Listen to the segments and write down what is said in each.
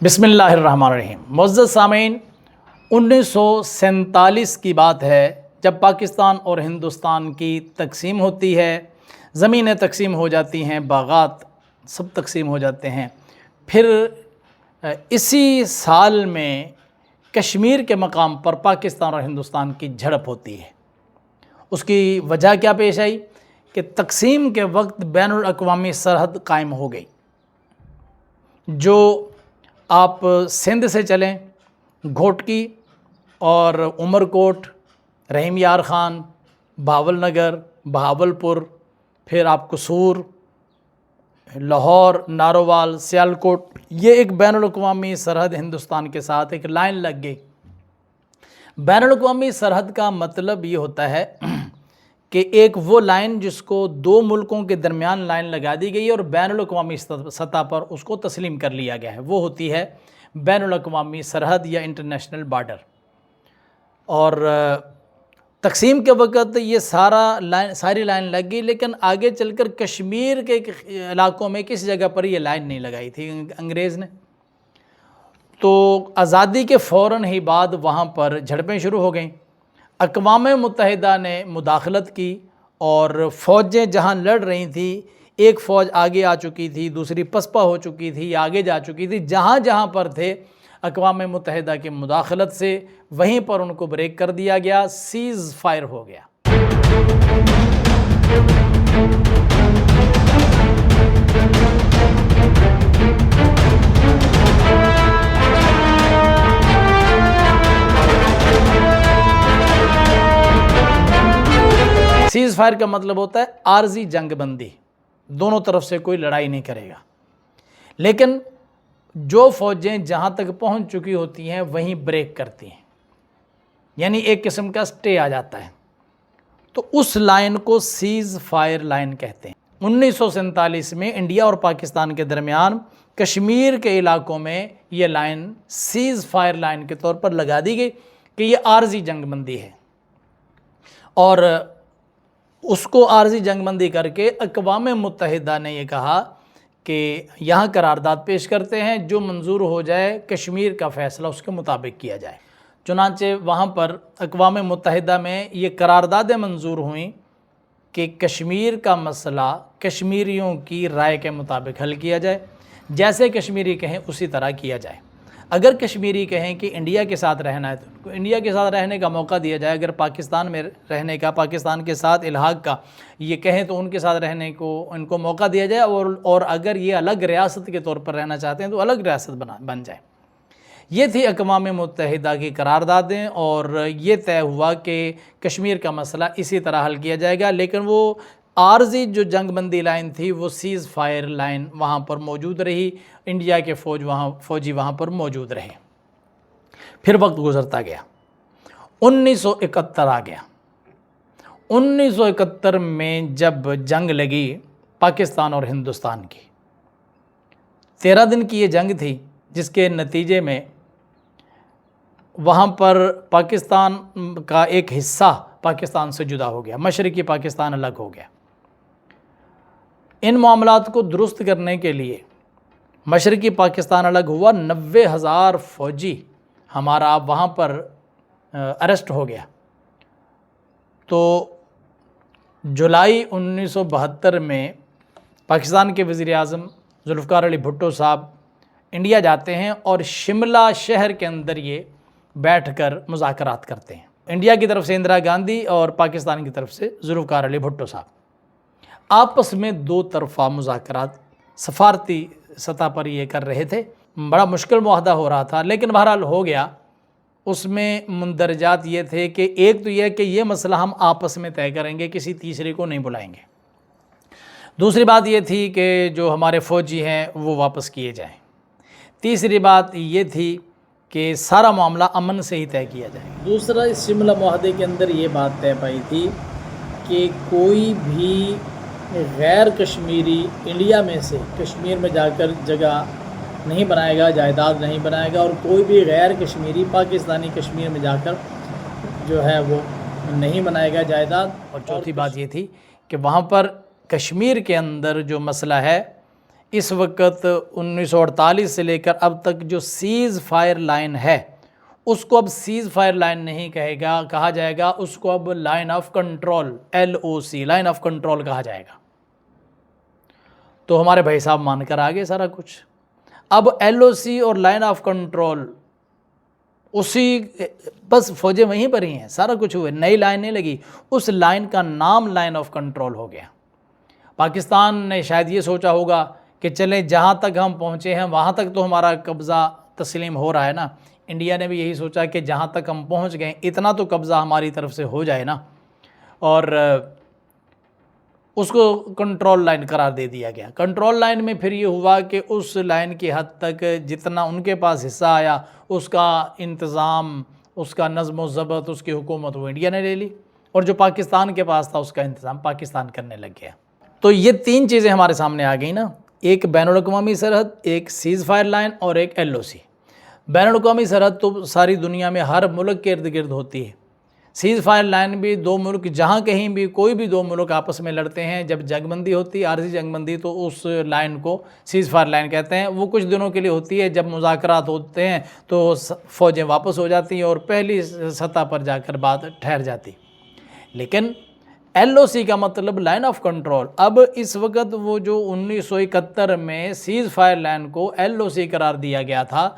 بسم اللہ الرحمن الرحیم۔ معزز سامعین، 1947 کی بات ہے جب پاکستان اور ہندوستان کی تقسیم ہوتی ہے، زمینیں تقسیم ہو جاتی ہیں، باغات سب تقسیم ہو جاتے ہیں۔ پھر اسی سال میں کشمیر کے مقام پر پاکستان اور ہندوستان کی جھڑپ ہوتی ہے۔ اس کی وجہ کیا پیش آئی کہ تقسیم کے وقت بین الاقوامی سرحد قائم ہو گئی۔ جو آپ سندھ سے چلیں، گھوٹکی اور عمر کوٹ، رحیم یار خان، بہاول نگر، بہاولپور، پھر آپ قصور، لاہور، نارووال، سیالکوٹ، یہ ایک بین الاقوامی سرحد ہندوستان کے ساتھ ایک لائن لگ گئی۔ بین الاقوامی سرحد کا مطلب یہ ہوتا ہے کہ ایک وہ لائن جس کو دو ملکوں کے درمیان لائن لگا دی گئی ہے اور بین الاقوامی سطح پر اس کو تسلیم کر لیا گیا ہے، وہ ہوتی ہے بین الاقوامی سرحد یا انٹرنیشنل بارڈر۔ اور تقسیم کے وقت یہ ساری لائن لگ گئی، لیکن آگے چل کر کشمیر کے علاقوں میں کسی جگہ پر یہ لائن نہیں لگائی تھی انگریز نے۔ تو آزادی کے فوراً ہی بعد وہاں پر جھڑپیں شروع ہو گئیں۔ اقوام متحدہ نے مداخلت کی اور فوجیں جہاں لڑ رہی تھیں، ایک فوج آگے آ چکی تھی، دوسری پسپا ہو چکی تھی، آگے جا چکی تھی، جہاں جہاں پر تھے اقوام متحدہ کی مداخلت سے وہیں پر ان کو بریک کر دیا گیا، سیز فائر ہو گیا۔ سیز فائر کا مطلب ہوتا ہے عارضی جنگ بندی، دونوں طرف سے کوئی لڑائی نہیں کرے گا، لیکن جو فوجیں جہاں تک پہنچ چکی ہوتی ہیں وہیں بریک کرتی ہیں، یعنی ایک قسم کا سٹے آ جاتا ہے، تو اس لائن کو سیز فائر لائن کہتے ہیں۔ 1947 میں انڈیا اور پاکستان کے درمیان کشمیر کے علاقوں میں یہ لائن سیز فائر لائن کے طور پر لگا دی گئی کہ یہ عارضی جنگ بندی ہے، اور اس کو عارضی جنگ بندی کر کے اقوام متحدہ نے یہ کہا کہ یہاں قرارداد پیش کرتے ہیں، جو منظور ہو جائے کشمیر کا فیصلہ اس کے مطابق کیا جائے۔ چنانچہ وہاں پر اقوام متحدہ میں یہ قراردادیں منظور ہوئیں کہ کشمیر کا مسئلہ کشمیریوں کی رائے کے مطابق حل کیا جائے، جیسے کشمیری کہیں اسی طرح کیا جائے۔ اگر کشمیری کہیں کہ انڈیا کے ساتھ رہنا ہے تو ان کو انڈیا کے ساتھ رہنے کا موقع دیا جائے، اگر پاکستان میں رہنے کا، پاکستان کے ساتھ الحاق کا یہ کہیں تو ان کے ساتھ رہنے کو ان کو موقع دیا جائے، اور اگر یہ الگ ریاست کے طور پر رہنا چاہتے ہیں تو الگ ریاست بن جائے۔ یہ تھی اقوام متحدہ کی قراردادیں، اور یہ طے ہوا کہ کشمیر کا مسئلہ اسی طرح حل کیا جائے گا، لیکن وہ عارضی جو جنگ بندی لائن تھی وہ سیز فائر لائن وہاں پر موجود رہی، انڈیا کے فوجی وہاں پر موجود رہے۔ پھر وقت گزرتا گیا، 1971 آ گیا۔ 1971 میں جب جنگ لگی پاکستان اور ہندوستان کی، 13 دن کی یہ جنگ تھی، جس کے نتیجے میں وہاں پر پاکستان کا ایک حصہ پاکستان سے جدا ہو گیا، مشرقی پاکستان الگ ہو گیا۔ ان معاملات کو درست کرنے کے لیے مشرقی پاکستان الگ ہوا، 90,000 فوجی ہمارا وہاں پر اریسٹ ہو گیا۔ تو جولائی 1972 میں پاکستان کے وزیر اعظم ذوالفقار علی بھٹو صاحب انڈیا جاتے ہیں اور شملہ شہر کے اندر یہ بیٹھ کر مذاکرات کرتے ہیں۔ انڈیا کی طرف سے اندرا گاندھی اور پاکستان کی طرف سے ذوالفقار علی بھٹو صاحب آپس میں دو طرفہ مذاکرات سفارتی سطح پر یہ کر رہے تھے۔ بڑا مشکل معاہدہ ہو رہا تھا، لیکن بہرحال ہو گیا۔ اس میں مندرجات یہ تھے کہ ایک تو یہ کہ یہ مسئلہ ہم آپس میں طے کریں گے، کسی تیسرے کو نہیں بلائیں گے۔ دوسری بات یہ تھی کہ جو ہمارے فوجی ہیں وہ واپس کیے جائیں۔ تیسری بات یہ تھی کہ سارا معاملہ امن سے ہی طے کیا جائے۔ دوسرا، اس شملہ معاہدے کے اندر یہ بات طے پائی تھی کہ کوئی بھی غیر کشمیری انڈیا میں سے کشمیر میں جا کر جگہ نہیں بنائے گا، جائیداد نہیں بنائے گا، اور کوئی بھی غیر کشمیری پاکستانی کشمیر میں جا کر جو ہے وہ نہیں بنائے گا جائیداد۔ اور چوتھی بات یہ تھی کہ وہاں پر کشمیر کے اندر جو مسئلہ ہے اس وقت 1948 سے لے کر اب تک جو سیز فائر لائن ہے اس کو اب سیز فائر لائن نہیں کہا جائے گا، اس کو اب line of control LOC line of control کہا جائے گا۔ تو ہمارے بھائی صاحب مان کر آگے سارا کچھ، اب LOC اور لائن آف کنٹرول اسی بس فوجیں وہیں پر ہی ہیں، سارا کچھ ہوئے، نئی لائن نہیں لگی، اس لائن کا نام لائن آف کنٹرول ہو گیا۔ پاکستان نے شاید یہ سوچا ہوگا کہ چلیں جہاں تک ہم پہنچے ہیں وہاں تک تو ہمارا قبضہ تسلیم ہو رہا ہے نا، انڈیا نے بھی یہی سوچا کہ جہاں تک ہم پہنچ گئے اتنا تو قبضہ ہماری طرف سے ہو جائے نا، اور اس کو کنٹرول لائن قرار دے دیا گیا۔ کنٹرول لائن میں پھر یہ ہوا کہ اس لائن کی حد تک جتنا ان کے پاس حصہ آیا اس کا انتظام، اس کا نظم و ضبط، اس کی حکومت وہ انڈیا نے لے لی، اور جو پاکستان کے پاس تھا اس کا انتظام پاکستان کرنے لگ گیا۔ تو یہ تین چیزیں ہمارے سامنے آ گئیں نا، ایک بین الاقوامی سرحد، ایک سیز فائر لائن اور ایک LOC۔ بین الاقوامی سرحد تو ساری دنیا میں ہر ملک کے ارد گرد ہوتی ہے، سیز فائر لائن بھی دو ملک جہاں کہیں بھی کوئی بھی دو ملک آپس میں لڑتے ہیں، جب جنگ بندی ہوتی ہے، عارضی جنگ بندی، تو اس لائن کو سیز فائر لائن کہتے ہیں۔ وہ کچھ دنوں کے لیے ہوتی ہے، جب مذاکرات ہوتے ہیں تو فوجیں واپس ہو جاتی ہیں اور پہلی سطح پر جا کر بات ٹھہر جاتی۔ لیکن LOC کا مطلب لائن آف کنٹرول، اب اس وقت وہ جو 1971 میں سیز فائر لائن کو LOC قرار دیا گیا تھا،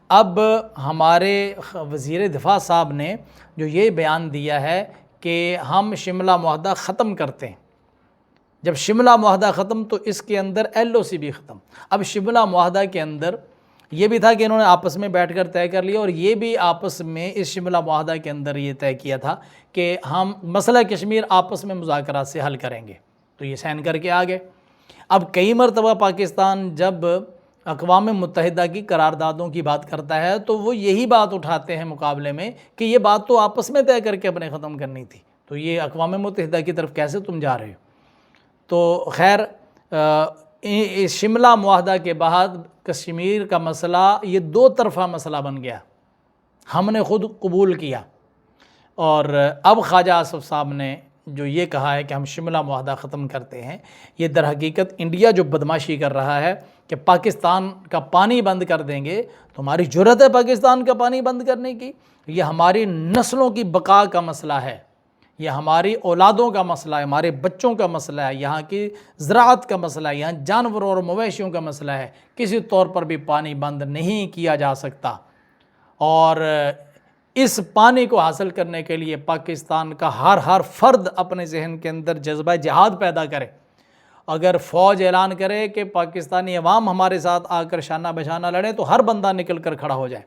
اب ہمارے وزیر دفاع صاحب نے جو یہ بیان دیا ہے کہ ہم شملہ معاہدہ ختم کرتے ہیں، جب شملہ معاہدہ ختم تو اس کے اندر LOC بھی ختم۔ اب شملہ معاہدہ کے اندر یہ بھی تھا کہ انہوں نے آپس میں بیٹھ کر طے کر لیا، اور یہ بھی آپس میں اس شملہ معاہدہ کے اندر یہ طے کیا تھا کہ ہم مسئلہ کشمیر آپس میں مذاکرات سے حل کریں گے، تو یہ سائن کر کے آگے۔ اب کئی مرتبہ پاکستان جب اقوام متحدہ کی قراردادوں کی بات کرتا ہے تو وہ یہی بات اٹھاتے ہیں مقابلے میں کہ یہ بات تو آپس میں طے کر کے اپنے ختم کرنی تھی، تو یہ اقوام متحدہ کی طرف کیسے تم جا رہے ہو؟ تو خیر اس شملہ معاہدہ کے بعد کشمیر کا مسئلہ یہ دو طرفہ مسئلہ بن گیا، ہم نے خود قبول کیا، اور اب خواجہ آصف صاحب نے جو یہ کہا ہے کہ ہم شملہ معاہدہ ختم کرتے ہیں، یہ در حقیقت انڈیا جو بدماشی کر رہا ہے کہ پاکستان کا پانی بند کر دیں گے، تو ہماری جرأت ہے پاکستان کا پانی بند کرنے کی؟ یہ ہماری نسلوں کی بقا کا مسئلہ ہے، یہ ہماری اولادوں کا مسئلہ ہے، ہمارے بچوں کا مسئلہ ہے، یہاں کی زراعت کا مسئلہ ہے، یہاں جانوروں اور مویشیوں کا مسئلہ ہے، کسی طور پر بھی پانی بند نہیں کیا جا سکتا۔ اور اس پانی کو حاصل کرنے کے لیے پاکستان کا ہر فرد اپنے ذہن کے اندر جذبہ جہاد پیدا کرے، اگر فوج اعلان کرے کہ پاکستانی عوام ہمارے ساتھ آ کر شانہ بشانہ لڑیں تو ہر بندہ نکل کر کھڑا ہو جائے،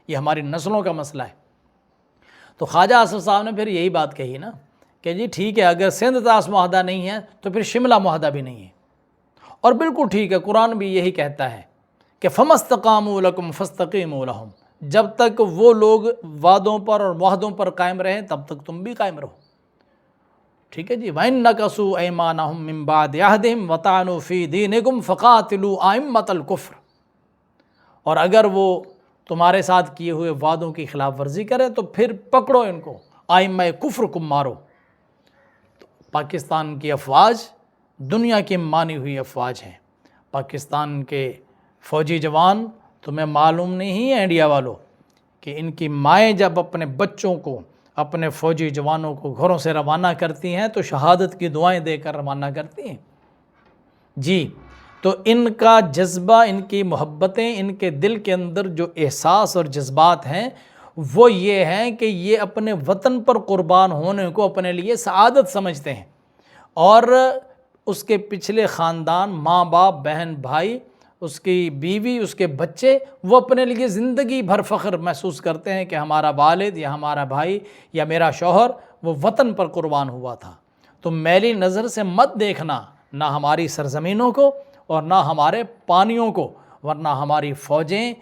یہ ہماری نسلوں کا مسئلہ ہے۔ تو خواجہ آصف صاحب نے پھر یہی بات کہی نا کہ جی ٹھیک ہے، اگر سندھ طاس معاہدہ نہیں ہے تو پھر شملہ معاہدہ بھی نہیں ہے، اور بالکل ٹھیک ہے، قرآن بھی یہی کہتا ہے کہ فَمَسْتَقَامُوا لَكُمْ فَاسْتَقِيمُوا لَهُمْ، جب تک وہ لوگ وعدوں پر اور معاہدوں پر قائم رہیں تب تک تم بھی قائم رہو، ٹھیک ہے جی۔ وَإِن نَكَثُوا أَيْمَانَهُم مِّن بَعْدِ عَهْدِهِمْ وَطَعَنُوا فِي دِينِكُمْ فَقَاتِلُوا أَئِمَّةَ الْكُفْرِ، اور اگر وہ تمہارے ساتھ کیے ہوئے وعدوں کی خلاف ورزی کرے تو پھر پکڑو ان کو، آئمہ کفر کو مارو۔ پاکستان کی افواج دنیا کی مانی ہوئی افواج ہیں، پاکستان کے فوجی جوان تمہیں معلوم نہیں ہے انڈیا والوں کہ ان کی مائیں جب اپنے بچوں کو، اپنے فوجی جوانوں کو گھروں سے روانہ کرتی ہیں تو شہادت کی دعائیں دے کر روانہ کرتی ہیں جی۔ تو ان کا جذبہ، ان کی محبتیں، ان کے دل کے اندر جو احساس اور جذبات ہیں وہ یہ ہیں کہ یہ اپنے وطن پر قربان ہونے کو اپنے لیے سعادت سمجھتے ہیں، اور اس کے پچھلے خاندان، ماں باپ، بہن بھائی، اس کی بیوی، اس کے بچے، وہ اپنے لیے زندگی بھر فخر محسوس کرتے ہیں کہ ہمارا والد یا ہمارا بھائی یا میرا شوہر وہ وطن پر قربان ہوا تھا۔ تو میلی نظر سے مت دیکھنا نہ ہماری سرزمینوں کو اور نہ ہمارے پانیوں کو، ورنہ ہماری فوجیں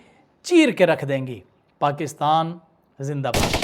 چیر کے رکھ دیں گی۔ پاکستان زندہ باد۔